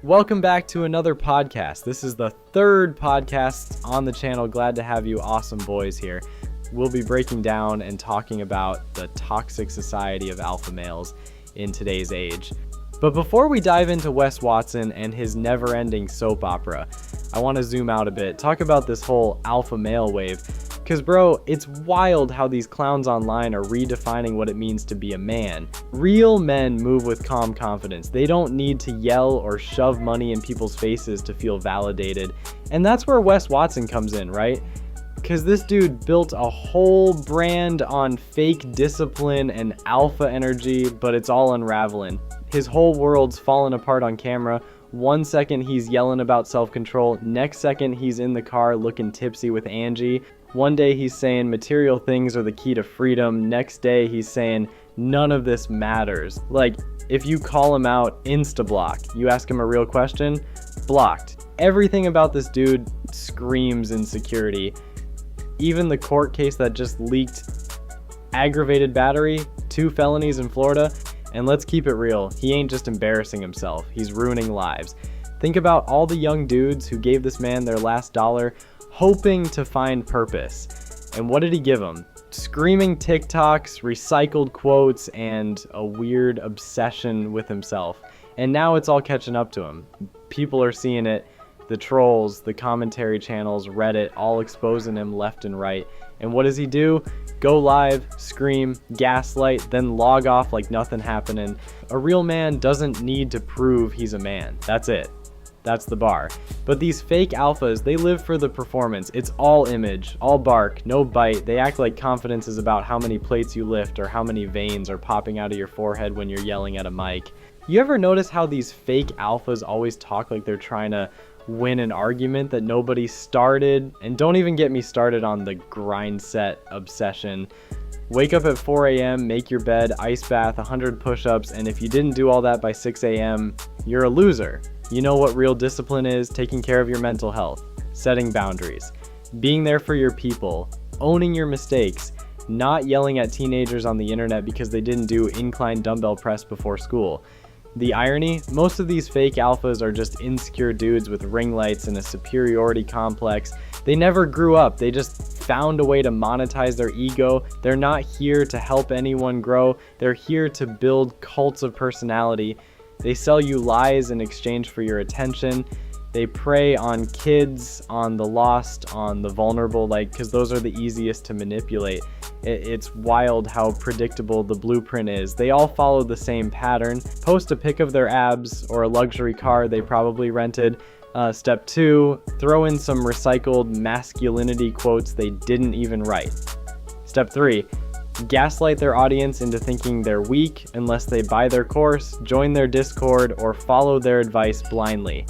Welcome back to another podcast. This is the third podcast on the channel. Glad to have you awesome boys here. We'll be breaking down and talking about the toxic society of alpha males in today's age. But before we dive into Wes Watson and his never-ending soap opera, I want to zoom out a bit, talk about this whole alpha male wave. Because bro, it's wild how these clowns online are redefining what it means to be a man. Real men move with calm confidence. They don't need to yell or shove money in people's faces to feel validated. And that's where Wes Watson comes in, right? Because this dude built a whole brand on fake discipline and alpha energy, but it's all unraveling. His whole world's fallen apart on camera. One second he's yelling about self-control, next second he's in the car looking tipsy with Angie. One day he's saying material things are the key to freedom, next day he's saying none of this matters. Like, if you call him out, insta-block. You ask him a real question, blocked. Everything about this dude screams insecurity. Even the court case that just leaked aggravated battery, 2 felonies in Florida. And let's keep it real, he ain't just embarrassing himself, he's ruining lives. Think about all the young dudes who gave this man their last dollar hoping to find purpose. And what did he give them? Screaming TikToks, recycled quotes, and a weird obsession with himself. And now it's all catching up to him. People are seeing it, the trolls, the commentary channels, Reddit, all exposing him left and right. And what does he do? Go live, scream, gaslight, then log off like nothing happening. A real man doesn't need to prove he's a man. That's it. That's the bar. But these fake alphas, they live for the performance. It's all image, all bark, no bite. They act like confidence is about how many plates you lift or how many veins are popping out of your forehead when you're yelling at a mic. You ever notice how these fake alphas always talk like they're trying to win an argument that nobody started? And don't even get me started on the grindset obsession. Wake up at 4 a.m., make your bed, ice bath, 100 push-ups, and if you didn't do all that by 6 a.m., you're a loser. You know what real discipline is? Taking care of your mental health, setting boundaries, being there for your people, owning your mistakes, not yelling at teenagers on the internet because they didn't do incline dumbbell press before school. The irony, most of these fake alphas are just insecure dudes with ring lights and a superiority complex. They never grew up, they just found a way to monetize their ego. They're not here to help anyone grow, they're here to build cults of personality. They sell you lies in exchange for your attention. They prey on kids, on the lost, on the vulnerable, because those are the easiest to manipulate. It's wild how predictable the blueprint is. They all follow the same pattern. Post a pic of their abs or a luxury car they probably rented. Step 2, throw in some recycled masculinity quotes they didn't even write. Step 3, gaslight their audience into thinking they're weak unless they buy their course, join their Discord, or follow their advice blindly.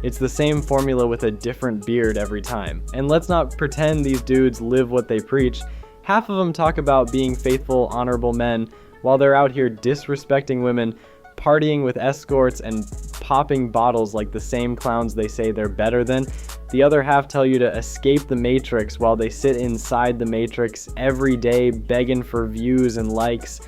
It's the same formula with a different beard every time. And let's not pretend these dudes live what they preach. Half of them talk about being faithful, honorable men, while they're out here disrespecting women, partying with escorts, and popping bottles like the same clowns they say they're better than. The other half tell you to escape the matrix while they sit inside the matrix every day begging for views and likes.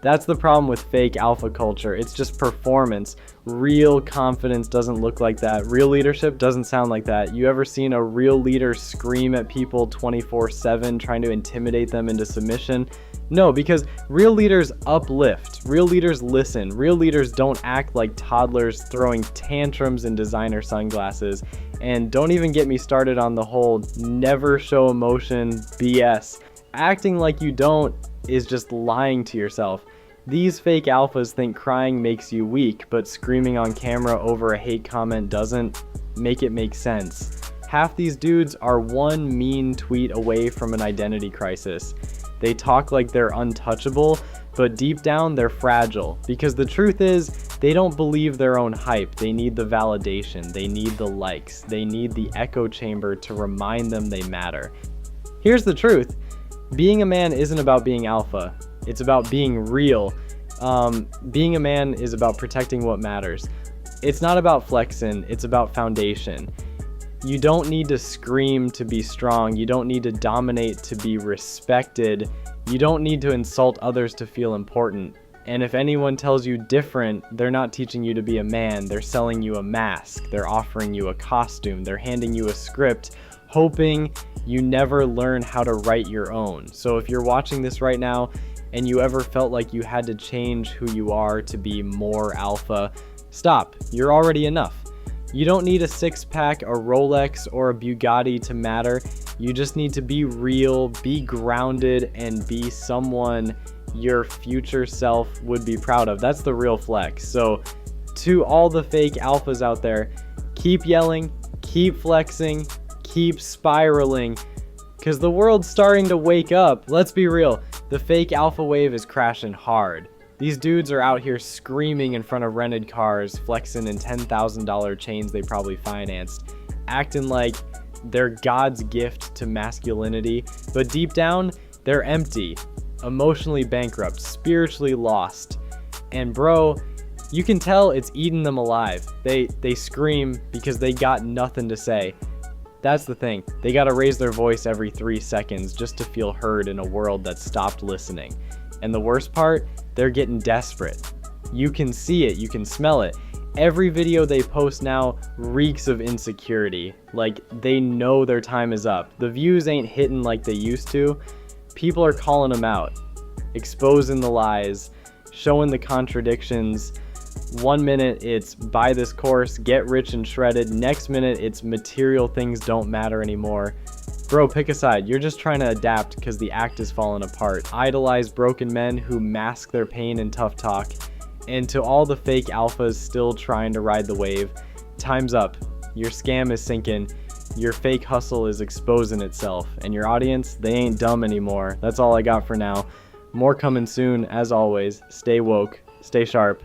That's the problem with fake alpha culture. It's just performance. Real confidence doesn't look like that. Real leadership doesn't sound like that. You ever seen a real leader scream at people 24/7 trying to intimidate them into submission? No, because real leaders uplift. Real leaders listen. Real leaders don't act like toddlers throwing tantrums in designer sunglasses. And don't even get me started on the whole never show emotion BS. Acting like you don't is just lying to yourself. These fake alphas think crying makes you weak, but screaming on camera over a hate comment doesn't make it make sense. Half these dudes are one mean tweet away from an identity crisis. They talk like they're untouchable, but deep down they're fragile. Because the truth is, they don't believe their own hype. They need the validation, they need the likes, they need the echo chamber to remind them they matter. Here's the truth. Being a man isn't about being alpha. It's about being real. Being a man is about protecting what matters. It's not about flexing, it's about foundation. You don't need to scream to be strong. You don't need to dominate to be respected. You don't need to insult others to feel important. And if anyone tells you different, they're not teaching you to be a man. They're selling you a mask. They're offering you a costume. They're handing you a script, hoping you never learn how to write your own. So if you're watching this right now and you ever felt like you had to change who you are to be more alpha, stop. You're already enough. You don't need a six-pack, a Rolex, or a Bugatti to matter. You just need to be real, be grounded, and be someone your future self would be proud of. That's the real flex. So to all the fake alphas out there, keep yelling, keep flexing, keep spiraling, because the world's starting to wake up. Let's be real, the fake alpha wave is crashing hard. These dudes are out here screaming in front of rented cars, flexing in $10,000 chains they probably financed, acting like they're God's gift to masculinity, but deep down, they're empty, emotionally bankrupt, spiritually lost. And bro, you can tell it's eating them alive. They scream because they got nothing to say. That's the thing. They gotta raise their voice every 3 seconds just to feel heard in a world that stopped listening. And the worst part, they're getting desperate. You can see it, you can smell it. Every video they post now reeks of insecurity. Like, they know their time is up. The views ain't hitting like they used to. People are calling them out, exposing the lies, showing the contradictions. 1 minute it's buy this course, get rich and shredded. Next minute it's material things don't matter anymore. Bro, pick a side. You're just trying to adapt because the act is falling apart. Idolize broken men who mask their pain in tough talk. And to all the fake alphas still trying to ride the wave, time's up. Your scam is sinking. Your fake hustle is exposing itself, and your audience, they ain't dumb anymore. That's all I got for now. More coming soon. As always, stay woke, stay sharp.